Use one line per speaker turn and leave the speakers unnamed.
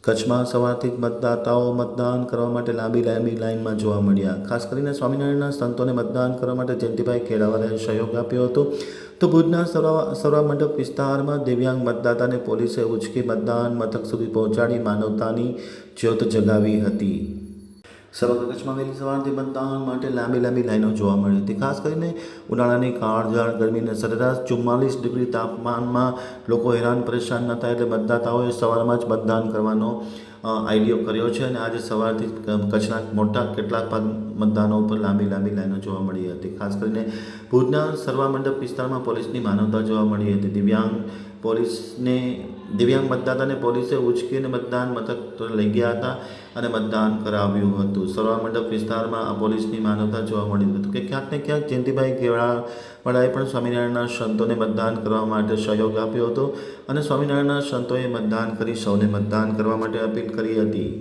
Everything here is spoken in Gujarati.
કચ્છમાં સવારથી જ મતદાતાઓ મતદાન કરવા માટે લાંબી લાઈનમાં જોવા મળ્યા. ખાસ કરીને સ્વામિનારાયણના સંતોને મતદાન કરવા માટે જયંતિભાઈ ખેડાવાલાએ સહયોગ આપ્યો હતો. તો ભુજના સૌરા મંડપ વિસ્તારમાં દિવ્યાંગ મતદાતાને પોલીસે ઉચકી મતદાન મથક સુધી પહોંચાડી માનવતાની જ્યોત જગાવી હતી. સમગ્ર કચ્છમાં વહેલી સવારથી મતદાન માટે લાંબી લાઈનો જોવા મળી હતી. ખાસ કરીને ઉનાળાની કાળઝાળ ગરમીને સરેરાશ 44 ડિગ્રી તાપમાનમાં લોકો હેરાન પરેશાન ન થાય એટલે મતદાતાઓએ સવારમાં જ મતદાન કરવાનો આઈડિયો કર્યો છે. અને આજે સવારથી કચ્છના મોટા કેટલાક ભાગ મતદાનો ઉપર લાંબી લાઈનો જોવા મળી હતી. ખાસ કરીને ભુજના સરવા મંડપ વિસ્તારમાં પોલીસની માનવતા જોવા મળી હતી. દિવ્યાંગ મતદાતાને પોલીસે ઉચકીને મતદાન મથક લઈ ગયા હતા અને મતદાન કરાવ્યું હતું. સરવા મંડપ વિસ્તારમાં આ પોલીસની માનવતા જોવા મળી હતી કે ક્યાંક ને ક્યાંક જયંતિભાઈ ખેડાવાલાએ પણ સ્વામિનારાયણના સંતોને મતદાન કરવા માટે સહયોગ આપ્યો હતો અને સ્વામિનારાયણના સંતોએ મતદાન કરી સૌને મતદાન કરવા માટે અપીલ કરી હતી.